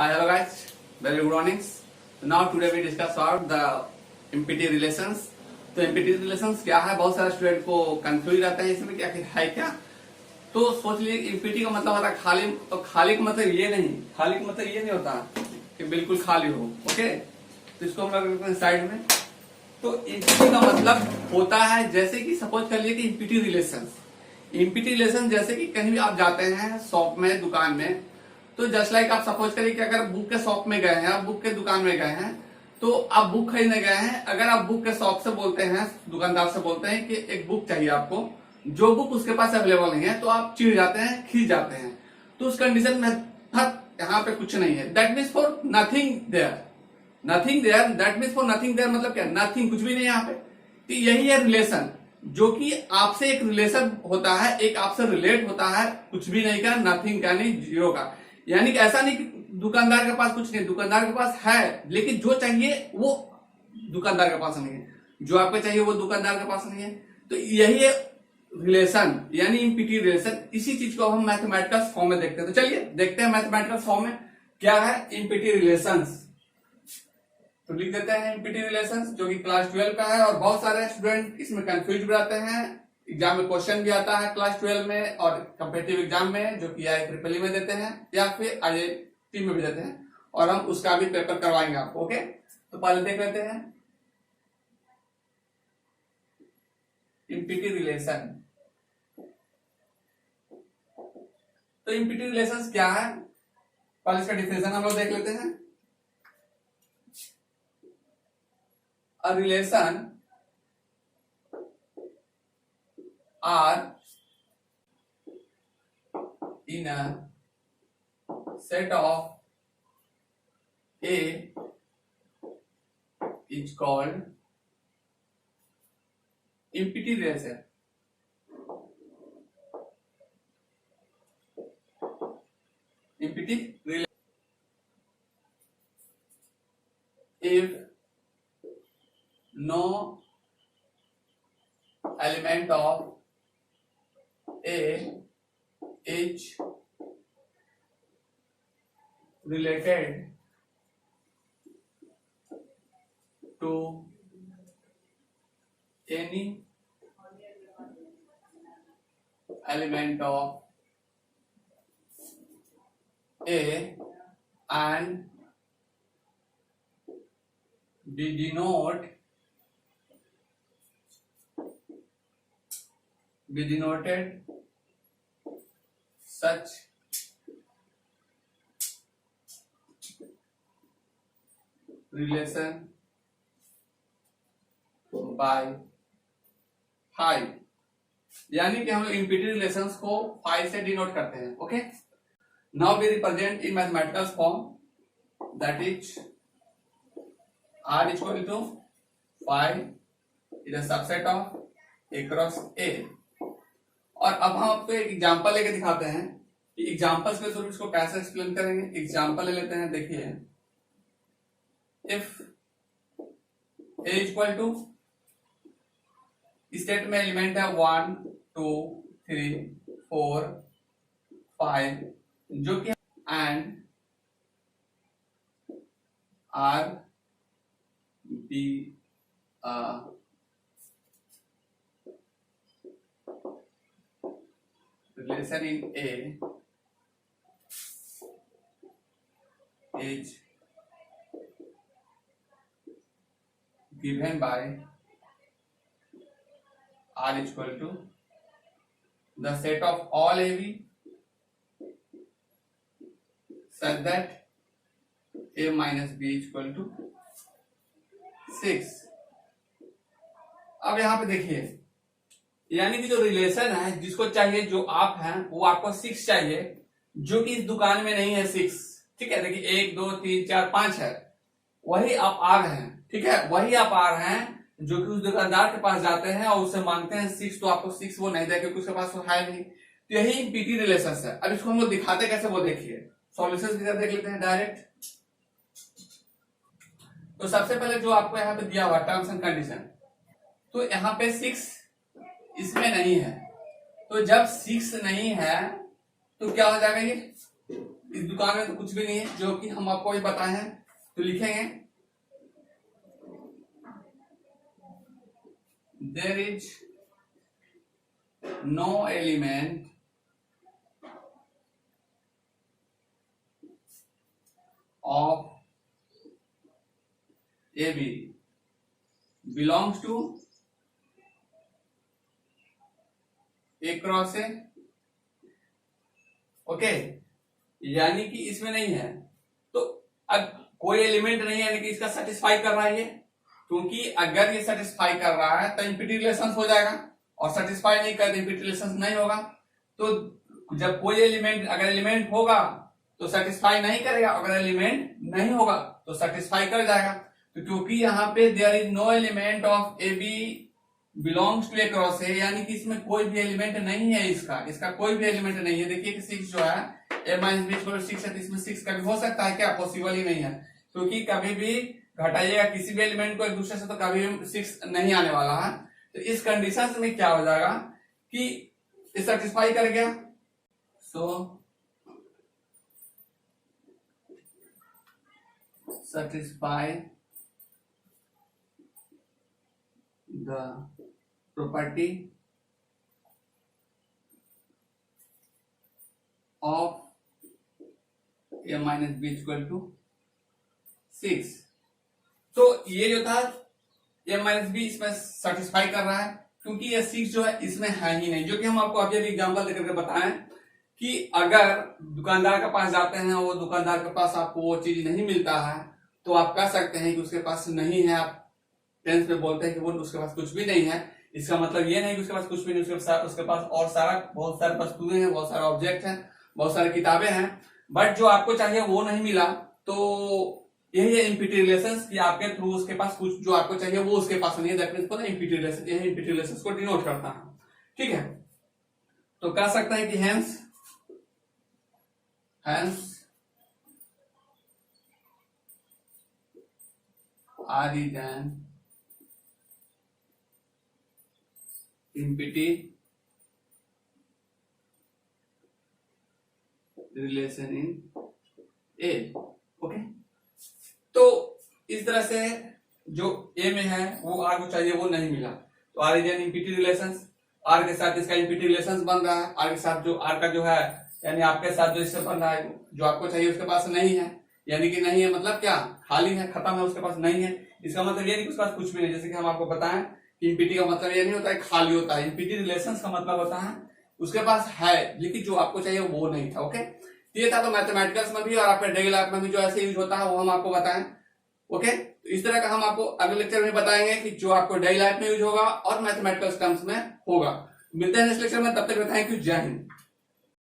Hi, hello guys. Very good mornings. Now today we discuss about the MPT relations. तो MPT relations क्या है? बहुत सारे student को कंफ्यूज रहता है इसमें क्या है क्या। तो सोच लीजिए MPT का मतलब होता है खाली। तो खाली का मतलब ये नहीं, खाली का मतलब ये नहीं होता कि बिल्कुल खाली हो। ओके, तो इसको हम लोग रखते हैं साइड में। तो MPT का मतलब होता है जैसे कि सपोज कर लिए कि MPT रिलेशंस। MPT रिलेशन जैसे कि कहीं भी आप जाते हैं शॉप में, दुकान में, तो जस्ट लाइक आप सपोज करिए कि अगर बुक के शॉप में गए हैं, आप बुक के दुकान में गए हैं, तो आप बुक खरीदने गए हैं। अगर आप बुक के शॉप से बोलते हैं, दुकानदार से बोलते हैं कि एक बुक चाहिए आपको, जो बुक उसके पास अवेलेबल नहीं है, तो आप चिढ़ जाते हैं, खींच जाते हैं। तो उस कंडीशन में यहाँ पे कुछ नहीं है। That means for nothing there, nothing there, that means for nothing there मतलब क्या, नथिंग, कुछ भी नहीं यहाँ पे। तो यही है रिलेशन, जो कि आपसे एक रिलेशन होता है, एक आपसे रिलेट होता है कुछ भी नहीं का, नथिंग यानी जीरो का। यानी कि ऐसा नहीं कि दुकानदार के पास कुछ नहीं, दुकानदार के पास है, लेकिन जो चाहिए वो दुकानदार के पास नहीं है, जो आपको चाहिए वो दुकानदार के पास नहीं है। तो यही है रिलेशन, यानी इम्पीटी रिलेशन। इसी चीज को हम मैथमेटिकल फॉर्म में देखते हैं। तो चलिए देखते हैं मैथमेटिकल फॉर्म में क्या है इम्पीटी रिलेशंस। तो लिख देते हैं इम्पीटी रिलेशंस, जो कि क्लास 12 का है। और बहुत सारे स्टूडेंट इसमें कंफ्यूज भी रहते हैं। एग्जाम में क्वेश्चन भी आता है क्लास 12 में, और कम्पिटिटिव एग्जाम में जो कि IIEEE में देते हैं या फिर IIT में भी देते हैं, और हम उसका भी पेपर करवाएंगे आपको। ओके, तो पहले देख लेते हैं इम्पीटी रिलेशन। तो इम्पीटी रिलेशंस क्या है, पहले इसका डिफिनेशन हम लोग देख लेते हैं। A relation are in a set of A is called empty relation. Empty relation. If no element of A is related to any element of A and be denoted such relation by 5, यानी कि हम लोग इम्पीटी relations को 5 से denote करते हैं। Okay, now we represent in mathematical form, that is R equal to 5 is a subset of A cross A। और अब हम आपको एक एग्जांपल लेके दिखाते हैं कि एग्जांपल्स के थ्रू इसको कैसे एक्सप्लेन करेंगे। एग्जांपल ले लेते हैं। देखिए, if A equal to, state में एलिमेंट है 1 2 3 4 5, जो कि and R be a relation in A is given by R equal to the set of all AB such that A minus B equal to 6। अब यहां पे देखिए, यानी कि जो रिलेशन है, जिसको चाहिए, जो आप हैं, वो आपको 6 चाहिए, जो कि इस दुकान में नहीं है 6। ठीक है, देखिए 1 2 3 4 5 है, वही आप आ रहे हैं। ठीक है, वही आप आ रहे हैं, जो कि उस दुकानदार के पास जाते हैं और उससे मांगते हैं 6, तो आपको 6 वो नहीं देगा क्योंकि उसके पास वो है नहीं। तो यही इम्पीटी रिलेशन है। अब इसको हम लोग दिखाते कैसे, वो देखिए, सॉल्यूशन की तरफ देख लेते हैं डायरेक्ट। तो सबसे पहले जो आपको यहाँ पे दिया हुआ टर्म्स एंड कंडीशन, तो यहाँ पे 6 इसमें नहीं है। तो जब 6 नहीं है तो क्या हो जाएगा, ये इस दुकान में तो कुछ भी नहीं है, जो कि हम आपको ये बताए हैं। तो लिखेंगे there is no element of AB belongs to A cross A। ओके, यानी कि इसमें नहीं है, तो अब कोई एलिमेंट नहीं है, यानी कि इसका सेटिस्फाई कर रहा है ये, क्योंकि अगर ये सेटिस्फाई कर रहा है तो इम्पिटी रिलेशंस हो जाएगा, और सेटिस्फाई नहीं कर इम्पिटी रिलेशंस नहीं होगा। तो जब कोई एलिमेंट, अगर एलिमेंट होगा तो सेटिस्फाई नहीं करेगा, अगर एलिमेंट नहीं होगा तो सेटिस्फाई कर जाएगा। तो क्योंकि यहाँ पे there is no element of A B belongs to A cross A, यानी कि इसमें कोई भी एलिमेंट नहीं है, इसका कोई भी एलिमेंट नहीं है। देखिए कि 6 जो है ए माइनस बी इक्वल 6 है, तो इसमें 6 कभी हो सकता है क्या? पॉसिबल ही नहीं है, क्योंकि कभी भी घटाइएगा किसी भी एलिमेंट को एक दूसरे से तो कभी भी 6 नहीं आने वाला है। तो इस कंडीशन में क्या हो जाएगा कि सेटिस्फाई कर गया। सो satisfy the property of a minus b equal to 6। तो ये जो था a माइनस बी इसमें सेटिस्फाई कर रहा है, क्योंकि ये 6 जो है इसमें है ही नहीं, जो कि हम आपको अभी अभी एग्जाम्पल देकर के बताएं कि अगर दुकानदार के पास जाते हैं, वो दुकानदार के पास आपको वो चीज नहीं मिलता है, तो आप कह सकते हैं कि उसके पास नहीं है। आप टेंस में बोलते हैं कि वो उसके पास कुछ भी नहीं है, इसका मतलब ये नहीं कि उसके पास कुछ भी नहीं, उसके पास और सारा बहुत सारी वस्तुएं हैं, बहुत सारे ऑब्जेक्ट हैं, बहुत सारी किताबें हैं, बट जो आपको चाहिए वो नहीं मिला। तो यही है इम्पिटी रिलेशंस, कि आपके थ्रू उसके पास कुछ जो आपको चाहिए वो उसके पास नहीं है, दैट मींस ना इम्पिटी रिलेशन, यही इम्पिटी रिलेशंस को डिनोट करता है। ठीक है, तो कह सकते हैं कि hence R is an empty relation in A. Okay, तो इस तरह से जो ए में है वो आर को चाहिए वो नहीं मिला, तो R is an empty relation, R के साथ इसका इम्पिटी रिलेशन बन रहा है, आर के साथ जो आर का जो है यानी आपके साथ जो इससे बन रहा है, जो आपको चाहिए उसके पास नहीं है, यानी कि नहीं है मतलब क्या? खाली है, खत्म है, उसके पास नहीं है। इसका मतलब ये नहीं कि उसके पास कुछ भी नहीं, जैसे कि हम आपको बताएं कि इम्पिटी का मतलब ये नहीं होता है खाली होता है, इम्पिटी रिलेशंस का मतलब होता है उसके पास है लेकिन जो आपको चाहिए वो नहीं था। ओके, ये था तो मैथमेटिकल्स में भी और आपके डेली लाइफ में भी जो ऐसे यूज होता है वो हम आपको बताएं। ओके, तो इस तरह का हम आपको अगले लेक्चर में बताएंगे कि जो आपको डेली लाइफ में यूज होगा और मैथमेटिकल टर्म्स में होगा। मिलते हैं नेक्स्ट लेक्चर में, तब तक थैंक यू, जय हिंद।